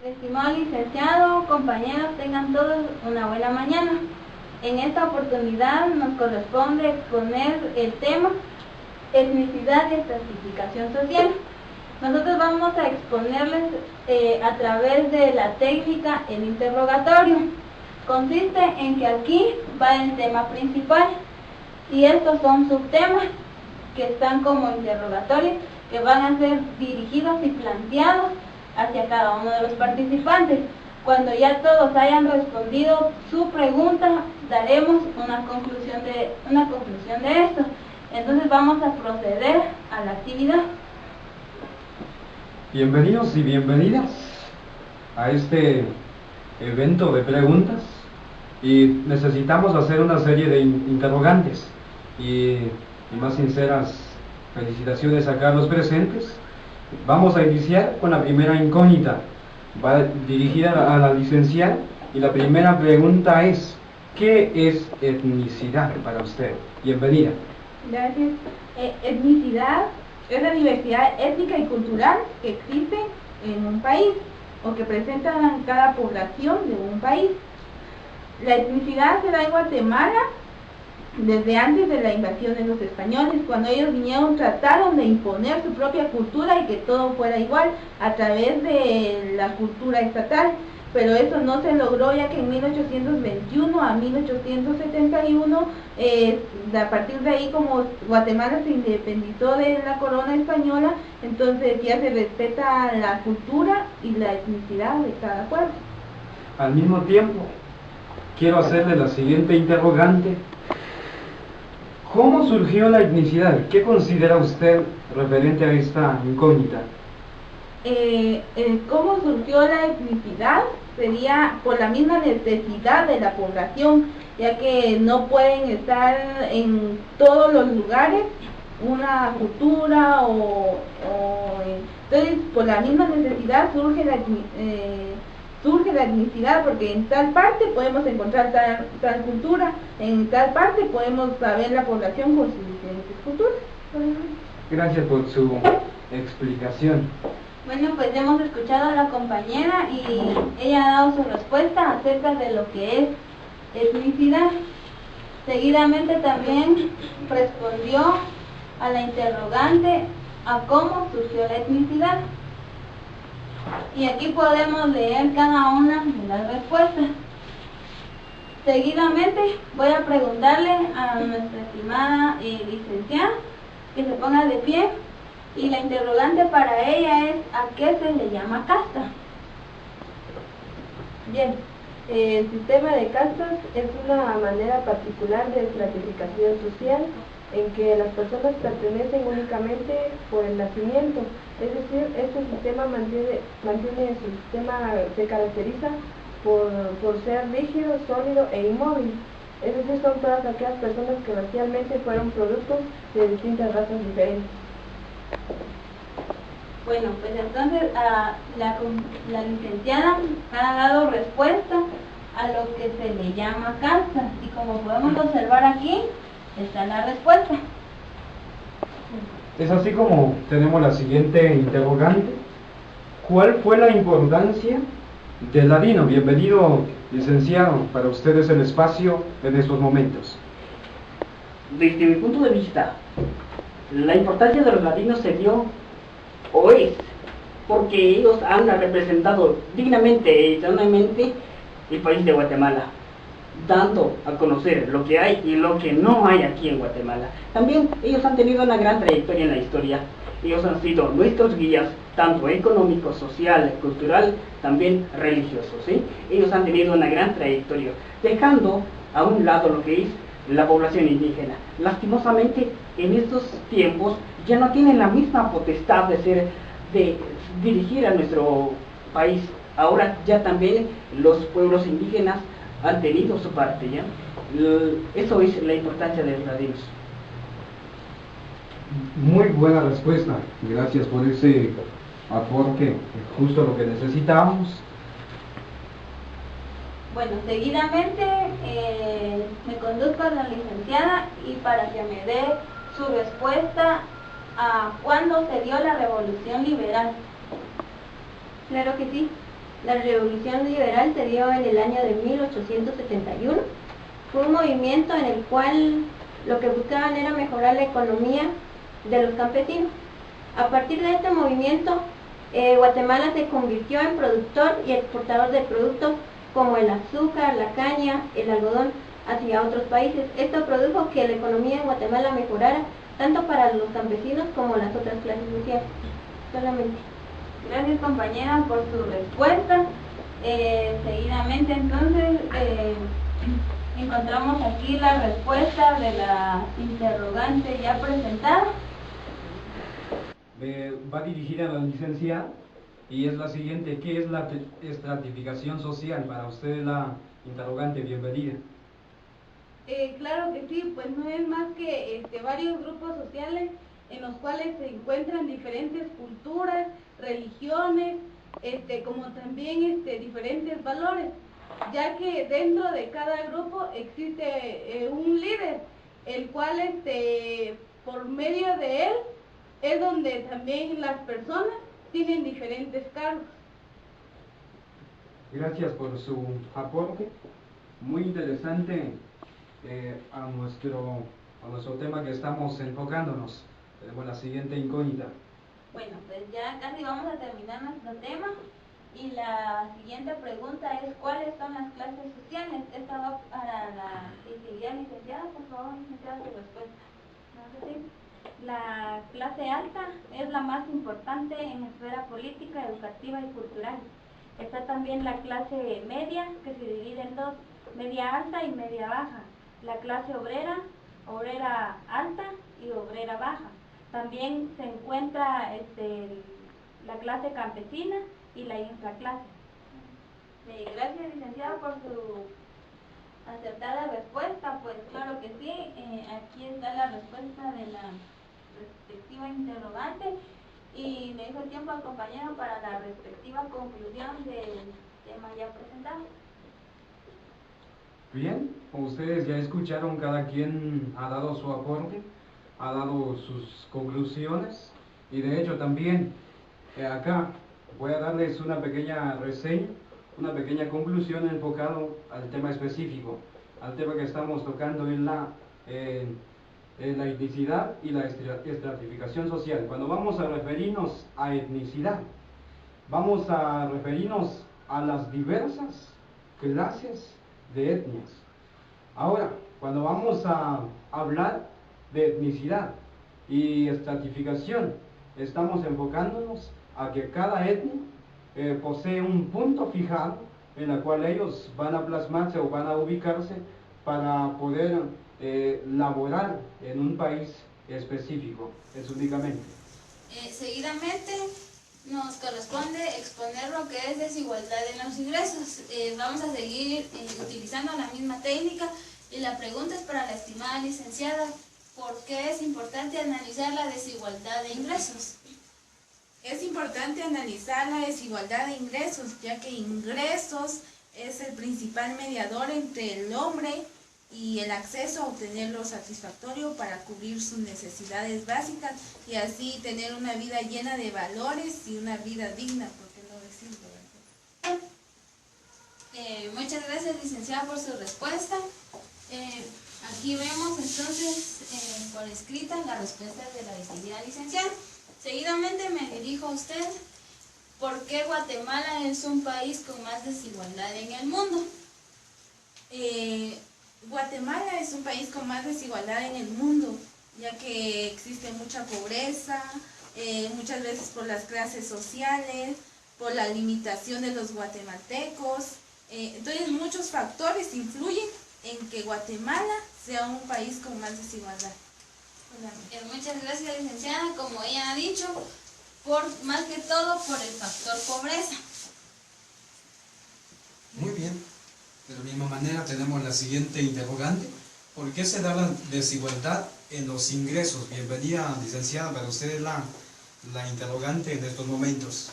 Estimado licenciado, compañeros, tengan todos una buena mañana. En esta oportunidad nos corresponde exponer el tema etnicidad y estratificación social. Nosotros vamos a exponerles a través de la técnica el interrogatorio. Consiste en que aquí va el tema principal y estos son subtemas que están como interrogatorios que van a ser dirigidos y planteados hacia cada uno de los participantes. Cuando ya todos hayan respondido su pregunta, daremos una conclusión de esto. Entonces vamos a proceder a la actividad. Bienvenidos y bienvenidas a este evento de preguntas, y necesitamos hacer una serie de interrogantes y más sinceras felicitaciones a los presentes. Vamos a iniciar con la primera incógnita, va dirigida a la licenciada, y la primera pregunta es: ¿qué es etnicidad para usted? Bienvenida. Gracias. Etnicidad es la diversidad étnica y cultural que existe en un país o que presenta cada población de un país. La etnicidad se da en Guatemala desde antes de la invasión de los españoles. Cuando ellos vinieron, trataron de imponer su propia cultura y que todo fuera igual a través de la cultura estatal, pero eso no se logró, ya que en 1821 a 1871, a partir de ahí, como Guatemala se independizó de la corona española, entonces ya se respeta la cultura y la etnicidad de cada pueblo. Al mismo tiempo, quiero hacerle la siguiente interrogante: ¿cómo surgió la etnicidad? ¿Qué considera usted referente a esta incógnita? ¿Cómo surgió la etnicidad? Sería por la misma necesidad de la población, ya que no pueden estar en todos los lugares una cultura entonces por la misma necesidad surge la etnicidad, porque en tal parte podemos encontrar tal cultura, en tal parte podemos saber la población con sus diferentes culturas. Gracias por su explicación. Bueno, pues hemos escuchado a la compañera y ella ha dado su respuesta acerca de lo que es etnicidad. Seguidamente también respondió a la interrogante a cómo surgió la etnicidad. Y aquí podemos leer cada una de las respuestas. Seguidamente voy a preguntarle a nuestra estimada licenciada que se ponga de pie, y la interrogante para ella es: ¿a qué se le llama casta? Bien, el sistema de castas es una manera particular de estratificación social en que las personas pertenecen únicamente por el nacimiento. Es decir, este sistema se caracteriza por ser rígido, sólido e inmóvil. Es decir, son todas aquellas personas que racialmente fueron productos de distintas razas diferentes. Bueno, pues entonces la licenciada ha dado respuesta a lo que se le llama casta, y como podemos observar aquí, está la respuesta. Es así como tenemos la siguiente interrogante: ¿cuál fue la importancia del ladino? Bienvenido, licenciado, para ustedes el espacio en estos momentos. Desde mi punto de vista, la importancia de los ladinos se dio o es porque ellos han representado dignamente y eternamente el país de Guatemala, dando a conocer lo que hay y lo que no hay aquí en Guatemala. También ellos han tenido una gran trayectoria en la historia. Ellos han sido nuestros guías, tanto económico, social, cultural, también religiosos, ¿sí? Ellos han tenido una gran trayectoria, dejando a un lado lo que es la población indígena. Lastimosamente, en estos tiempos ya no tienen la misma potestad de dirigir a nuestro país. Ahora ya también los pueblos indígenas han tenido su parte, ¿ya? Eso es la importancia de los ladinos. Muy buena respuesta, gracias por ese aporte, justo lo que necesitábamos. Bueno, seguidamente me conduzco a la licenciada y para que me dé su respuesta a cuándo se dio la Revolución Liberal. Claro que sí. La Revolución Liberal se dio en el año de 1871. Fue un movimiento en el cual lo que buscaban era mejorar la economía de los campesinos. A partir de este movimiento, Guatemala se convirtió en productor y exportador de productos como el azúcar, la caña, el algodón hacia otros países. Esto produjo que la economía en Guatemala mejorara tanto para los campesinos como las otras clases sociales. Solamente. Gracias, compañera, por su respuesta. Seguidamente, entonces, encontramos aquí la respuesta de la interrogante ya presentada. Va dirigida a la licenciada y es la siguiente: ¿qué es la estratificación social? Para usted, la interrogante, bienvenida. Claro que sí, pues no es más que varios grupos sociales en los cuales se encuentran diferentes culturas, religiones, como también diferentes valores, ya que dentro de cada grupo existe un líder, el cual por medio de él es donde también las personas tienen diferentes cargos. Gracias por su aporte, muy interesante a nuestro tema que estamos enfocándonos. Tenemos la siguiente incógnita. Bueno, pues ya casi vamos a terminar nuestro tema y la siguiente pregunta es: ¿cuáles son las clases sociales? Esta va para la licenciada, por favor, licenciada, su respuesta. La clase alta es la más importante en la esfera política, educativa y cultural. Está también la clase media, que se divide en dos: media alta y media baja. La clase obrera, obrera alta y obrera baja. También se encuentra la clase campesina y la infraclase. Gracias, licenciada, por su acertada respuesta. Pues claro que sí, aquí está la respuesta de la respectiva interrogante y me dejo el tiempo al compañero para la respectiva conclusión del tema ya presentado. Bien, como ustedes ya escucharon, cada quien ha dado su aporte, ha dado sus conclusiones y de hecho también acá voy a darles una pequeña reseña, una pequeña conclusión enfocado al tema específico, al tema que estamos tocando en la etnicidad y la estratificación social. Cuando vamos a referirnos a etnicidad, vamos a referirnos a las diversas clases de etnias. Ahora, cuando vamos a hablar de etnicidad y estratificación, estamos enfocándonos a que cada etnia posee un punto fijado en el cual ellos van a plasmarse o van a ubicarse para poder laborar en un país específico. Es únicamente. Seguidamente nos corresponde exponer lo que es desigualdad en los ingresos. Vamos a seguir utilizando la misma técnica y la pregunta es para la estimada licenciada: ¿por qué es importante analizar la desigualdad de ingresos? Es importante analizar la desigualdad de ingresos, ya que ingresos es el principal mediador entre el hombre y el acceso a obtener lo satisfactorio para cubrir sus necesidades básicas y así tener una vida llena de valores y una vida digna, ¿por qué no decirlo, verdad? Muchas gracias, licenciada, por su respuesta. Aquí vemos entonces por escrita la respuesta de la distinguida licenciada. Seguidamente me dirijo a usted: ¿por qué Guatemala es un país con más desigualdad en el mundo? Guatemala es un país con más desigualdad en el mundo, ya que existe mucha pobreza, muchas veces por las clases sociales, por la limitación de los guatemaltecos. Entonces muchos factores influyen en que Guatemala sea un país con más desigualdad. Muchas gracias, licenciada. Como ella ha dicho, más que todo por el factor pobreza. Muy bien. De la misma manera tenemos la siguiente interrogante: ¿por qué se da la desigualdad en los ingresos? Bienvenida, licenciada, para usted es la interrogante en estos momentos.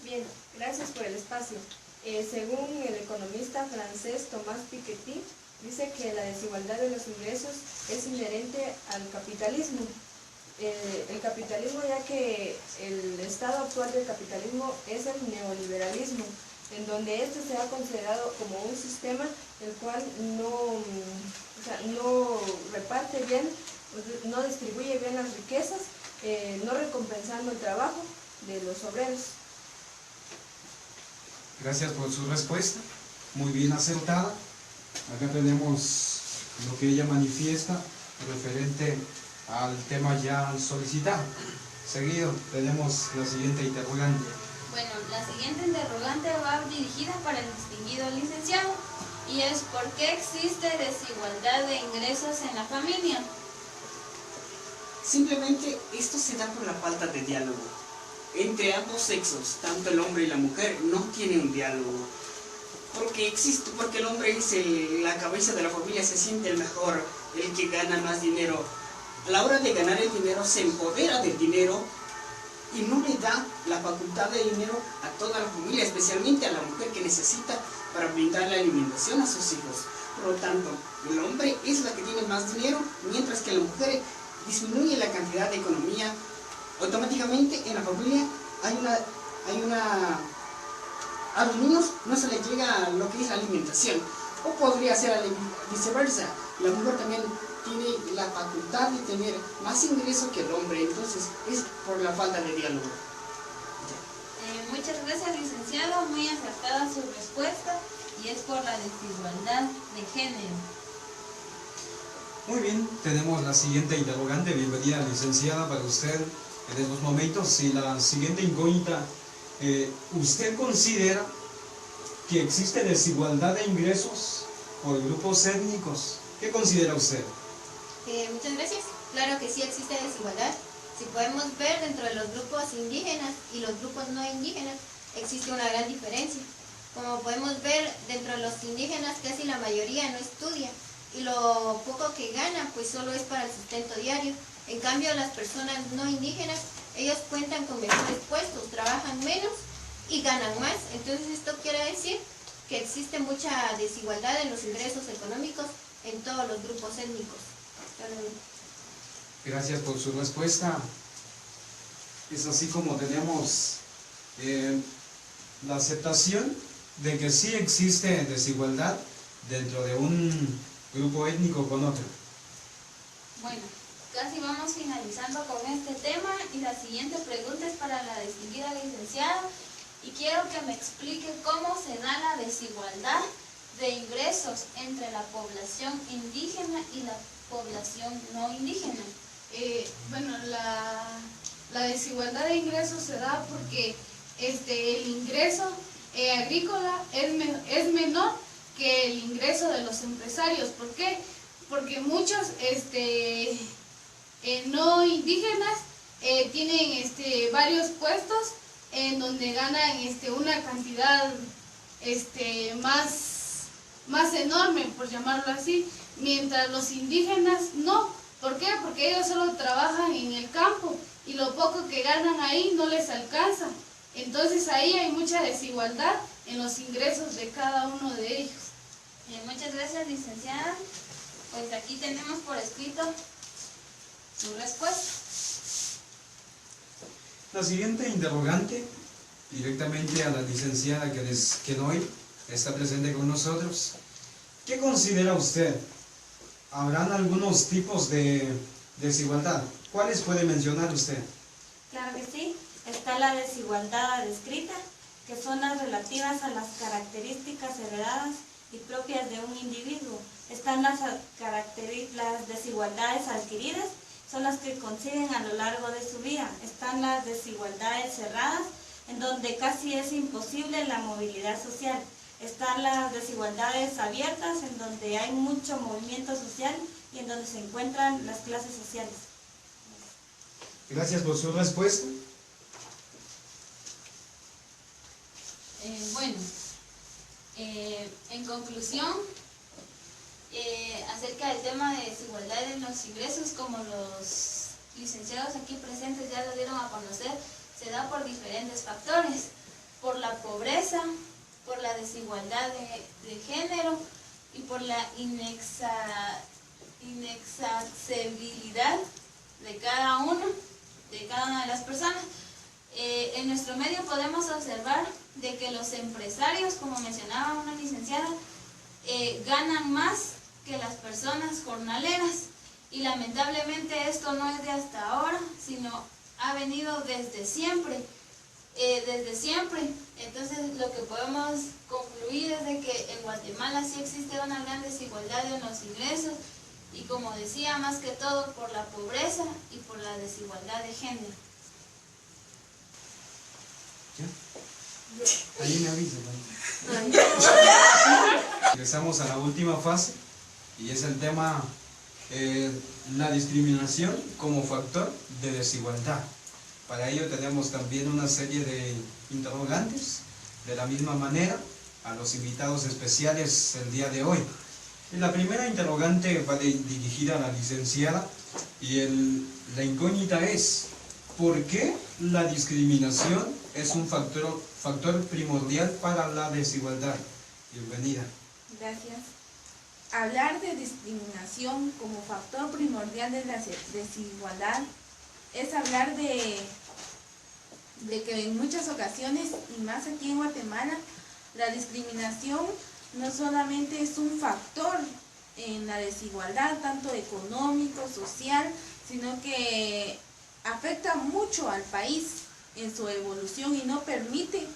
Bien, gracias por el espacio. Según el economista francés Thomas Piketty, dice que la desigualdad de los ingresos es inherente al capitalismo. El capitalismo, ya que estado actual del capitalismo es el neoliberalismo, en donde este se ha considerado como un sistema el cual no reparte bien, no distribuye bien las riquezas, no recompensando el trabajo de los obreros. Gracias por su respuesta, muy bien acertada. Acá tenemos lo que ella manifiesta referente al tema ya solicitado. Seguido tenemos la siguiente interrogante. Bueno, la siguiente interrogante va dirigida para el distinguido licenciado y es ¿por qué existe desigualdad de ingresos en la familia? Simplemente esto se da por la falta de diálogo. Entre ambos sexos, tanto el hombre y la mujer, no tienen un diálogo. Porque el hombre es la cabeza de la familia, se siente el mejor, el que gana más dinero. A la hora de ganar el dinero se empodera del dinero y no le da la facultad de dinero a toda la familia, especialmente a la mujer que necesita para brindarle alimentación a sus hijos. Por lo tanto, el hombre es la que tiene más dinero, mientras que la mujer disminuye la cantidad de economía. Automáticamente en la familia a los niños no se les llega lo que es la alimentación. O podría ser viceversa, la mujer también tiene la facultad de tener más ingresos que el hombre, entonces es por la falta de diálogo. Muchas gracias, licenciado, muy acertada su respuesta y es por la desigualdad de género. Muy bien, tenemos la siguiente interrogante. Bienvenida, licenciada, para usted en estos momentos. Y la siguiente incógnita, ¿usted considera que existe desigualdad de ingresos por grupos étnicos? ¿Qué considera usted? Muchas gracias. Claro que sí existe desigualdad. Si podemos ver dentro de los grupos indígenas y los grupos no indígenas, existe una gran diferencia. Como podemos ver, dentro de los indígenas casi la mayoría no estudia y lo poco que gana pues solo es para el sustento diario. En cambio las personas no indígenas, ellos cuentan con mejores puestos, trabajan menos y ganan más. Entonces esto quiere decir que existe mucha desigualdad en los ingresos económicos en todos los grupos étnicos. Gracias por su respuesta. Es así como tenemos la aceptación de que sí existe desigualdad dentro de un grupo étnico con otro. Bueno, casi vamos finalizando con este tema y la siguiente pregunta es para la distinguida licenciada y quiero que me explique cómo se da la desigualdad de ingresos entre la población indígena y la población no indígena. Bueno, la desigualdad de ingresos se da porque el ingreso agrícola es menor que el ingreso de los empresarios. ¿Por qué? Porque muchos no indígenas tienen varios puestos en donde ganan una cantidad más enorme, por llamarlo así, mientras los indígenas no. ¿Por qué? Porque ellos solo trabajan en el campo y lo poco que ganan ahí no les alcanza. Entonces ahí hay mucha desigualdad en los ingresos de cada uno de ellos. Muchas gracias, licenciada. Pues aquí tenemos por escrito su respuesta. La siguiente interrogante, directamente a la licenciada que hoy está presente con nosotros. ¿Qué considera usted? ¿Habrán algunos tipos de desigualdad? ¿Cuáles puede mencionar usted? Claro que sí. Está la desigualdad descrita, que son las relativas a las características heredadas y propias de un individuo. Están las desigualdades adquiridas, son las que conciben a lo largo de su vida. Están las desigualdades cerradas, en donde casi es imposible la movilidad social. Están las desigualdades abiertas, en donde hay mucho movimiento social y en donde se encuentran las clases sociales. Gracias por su respuesta. Bueno, en conclusión, acerca del tema de desigualdad en los ingresos, como los licenciados aquí presentes ya lo dieron a conocer, se da por diferentes factores, por la pobreza, por la desigualdad de género y por la inaccesibilidad de cada una de las personas. En nuestro medio podemos observar de que los empresarios, como mencionaba una licenciada, ganan más que las personas jornaleras, y lamentablemente esto no es de hasta ahora, sino ha venido desde siempre. Entonces lo que podemos concluir es de que en Guatemala sí existe una gran desigualdad en los ingresos, y como decía, más que todo por la pobreza y por la desigualdad de género. ¿Ya? Ahí me avisa. Regresamos a la última fase, y es el tema la discriminación como factor de desigualdad. Para ello tenemos también una serie de interrogantes, de la misma manera a los invitados especiales el día de hoy. La primera interrogante va dirigida a la licenciada, y la incógnita es: ¿por qué la discriminación es un factor primordial para la desigualdad? Bienvenida. Gracias. Hablar de discriminación como factor primordial de la desigualdad es hablar de que en muchas ocasiones, y más aquí en Guatemala, la discriminación no solamente es un factor en la desigualdad, tanto económico, social, sino que afecta mucho al país en su evolución y no permite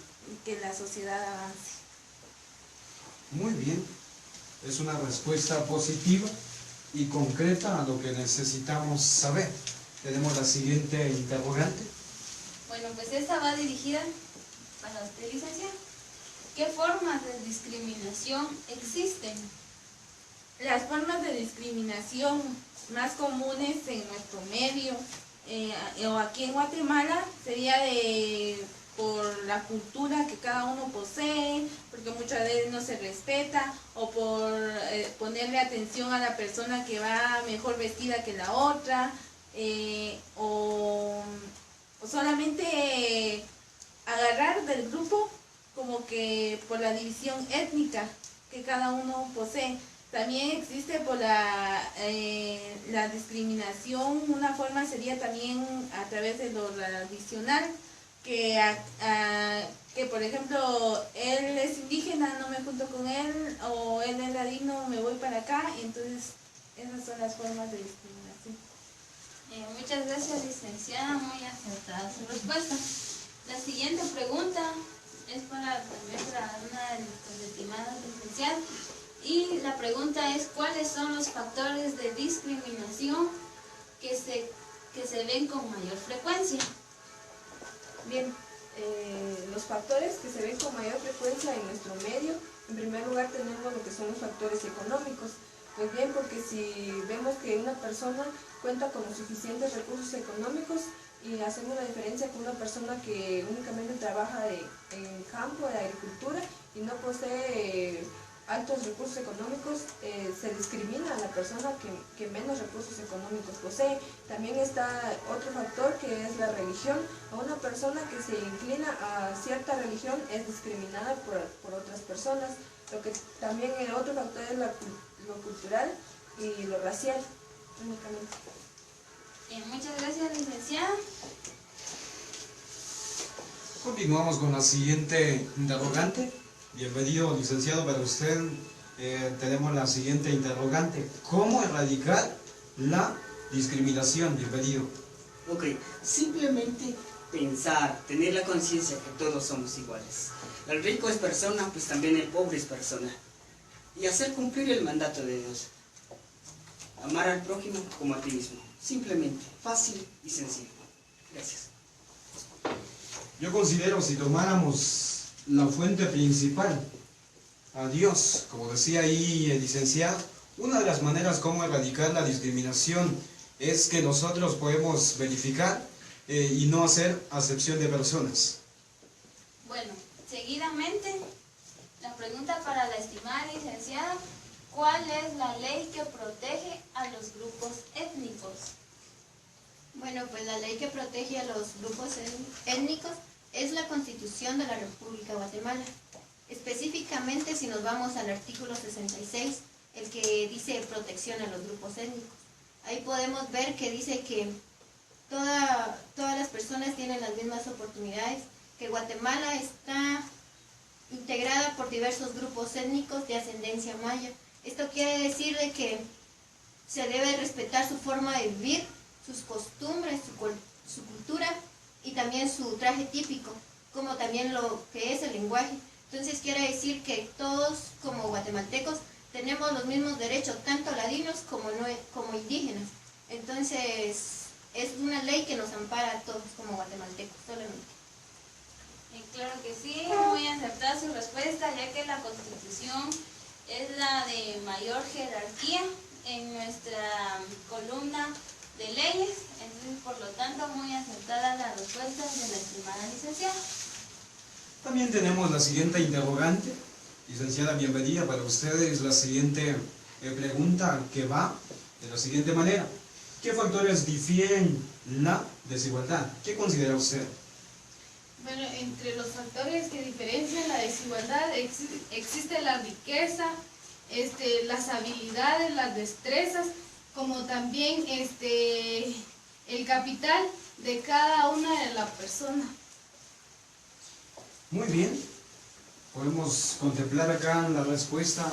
que la sociedad avance. Muy bien, es una respuesta positiva y concreta a lo que necesitamos saber. Tenemos la siguiente interrogante. Bueno, pues esta va dirigida para usted, licenciada. ¿Qué formas de discriminación existen? Las formas de discriminación más comunes en nuestro medio o aquí en Guatemala sería por la cultura que cada uno posee, porque muchas veces no se respeta, o por ponerle atención a la persona que va mejor vestida que la otra, o solamente agarrar del grupo como que por la división étnica que cada uno posee. También existe por la discriminación, una forma sería también a través de lo tradicional, que por ejemplo, él es indígena, no me junto con él, o él es ladino, me voy para acá. Entonces esas son las formas de discriminación. Muchas gracias, licenciada, muy acertada su respuesta. La siguiente pregunta es también para una de nuestras estimadas licenciadas, y la pregunta es: ¿cuáles son los factores de discriminación que se ven con mayor frecuencia? Bien, los factores que se ven con mayor frecuencia en nuestro medio, en primer lugar tenemos lo que son los factores económicos. Pues bien, porque si vemos que una persona cuenta con los suficientes recursos económicos, y hacemos la diferencia con una persona que únicamente trabaja en campo, de agricultura, y no posee altos recursos económicos, se discrimina a la persona que menos recursos económicos posee. También está otro factor, que es la religión. A una persona que se inclina a cierta religión es discriminada por otras personas. Lo que también el otro factor es lo cultural y lo racial, únicamente. Muchas gracias, licenciada. Continuamos con la siguiente interrogante. Bienvenido, licenciado, para usted. Tenemos la siguiente interrogante: ¿cómo erradicar la discriminación? Bienvenido. Ok, simplemente pensar, tener la conciencia que todos somos iguales. El rico es persona, pues también el pobre es persona. Y hacer cumplir el mandato de Dios. Amar al prójimo como a ti mismo. Simplemente, fácil y sencillo. Gracias. Yo considero, si tomáramos la fuente principal, a Dios, como decía ahí el licenciado, una de las maneras como erradicar la discriminación es que nosotros podemos verificar y no hacer acepción de personas. Bueno, seguidamente, la pregunta para la estimada licenciada: ¿cuál es la ley que protege a los grupos étnicos? Bueno, pues la ley que protege a los grupos étnicos es la Constitución de la República de Guatemala. Específicamente, si nos vamos al artículo 66, el que dice protección a los grupos étnicos. Ahí podemos ver que dice que todas las personas tienen las mismas oportunidades que Guatemala está integrada por diversos grupos étnicos de ascendencia maya. Esto quiere decir de que se debe respetar su forma de vivir, sus costumbres, su cultura y también su traje típico, como también lo que es el lenguaje. Entonces quiere decir que todos como guatemaltecos tenemos los mismos derechos, tanto ladinos como indígenas. Entonces es una ley que nos ampara a todos como guatemaltecos, solamente. Claro que sí, muy acertada su respuesta, ya que la Constitución es la de mayor jerarquía en nuestra columna de leyes, entonces por lo tanto muy acertada la respuesta de la estimada licenciada. También tenemos la siguiente interrogante. Licenciada, bienvenida para ustedes. La siguiente pregunta que va de la siguiente manera. ¿Qué factores difieren la desigualdad? ¿Qué considera usted? Bueno, entre los factores que diferencian la desigualdad existe la riqueza, las habilidades, las destrezas, como también el capital de cada una de las personas. Muy bien, podemos contemplar acá la respuesta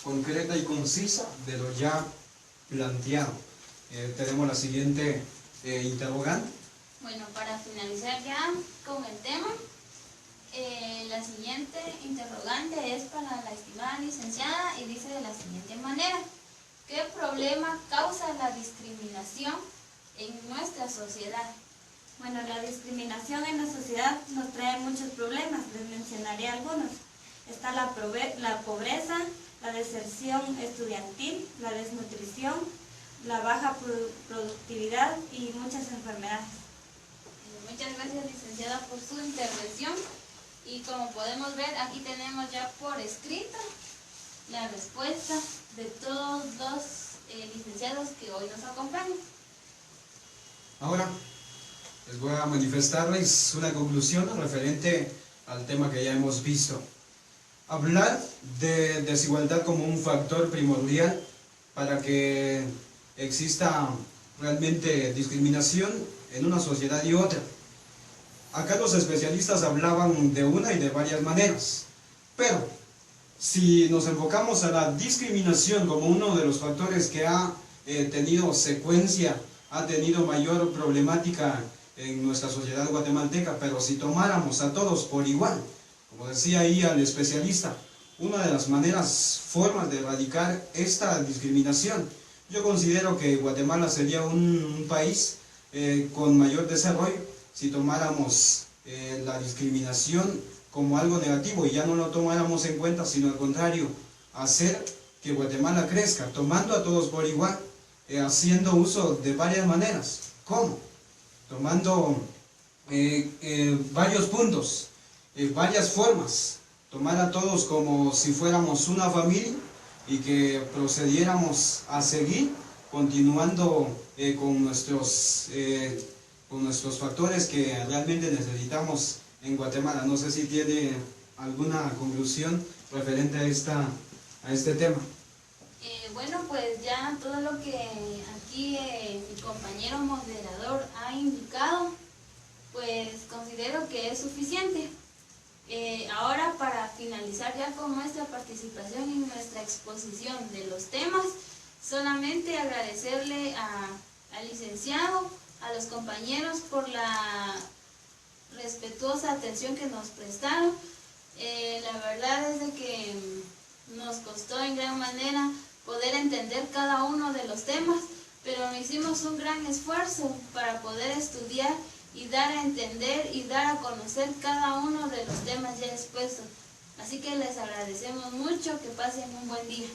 concreta y concisa de lo ya planteado. Tenemos la siguiente interrogante. Bueno, para finalizar ya con el tema, la siguiente interrogante es para la estimada licenciada y dice de la siguiente manera: ¿qué problema causa la discriminación en nuestra sociedad? Bueno, la discriminación en la sociedad nos trae muchos problemas, les mencionaré algunos. Está la pobreza, la deserción estudiantil, la desnutrición, la baja productividad y muchas enfermedades. Muchas gracias, licenciada, por su intervención. Y como podemos ver, aquí tenemos ya por escrito la respuesta de todos los licenciados que hoy nos acompañan. Ahora les voy a manifestarles una conclusión referente al tema que ya hemos visto. Hablar de desigualdad como un factor primordial para que exista realmente discriminación en una sociedad y otra. Acá los especialistas hablaban de una y de varias maneras, pero si nos enfocamos a la discriminación como uno de los factores que ha tenido secuencia, ha tenido mayor problemática en nuestra sociedad guatemalteca, pero si tomáramos a todos por igual, como decía ahí el especialista, una de las formas de erradicar esta discriminación, yo considero que Guatemala sería un país con mayor desarrollo si tomáramos la discriminación como algo negativo y ya no lo tomáramos en cuenta, sino al contrario, hacer que Guatemala crezca, tomando a todos por igual, haciendo uso de varias maneras. ¿Cómo? Tomando varios puntos, varias formas, tomar a todos como si fuéramos una familia y que procediéramos a seguir continuando con nuestros factores que realmente necesitamos en Guatemala. No sé si tiene alguna conclusión referente a este tema. Bueno, pues ya todo lo que aquí mi compañero moderador ha indicado, pues considero que es suficiente. Ahora, para finalizar ya con nuestra participación en nuestra exposición de los temas, solamente agradecerle al licenciado, a los compañeros por la respetuosa atención que nos prestaron. La verdad es de que nos costó en gran manera poder entender cada uno de los temas, pero hicimos un gran esfuerzo para poder estudiar y dar a entender y dar a conocer cada uno de los temas ya expuestos. Así que les agradecemos mucho, que pasen un buen día.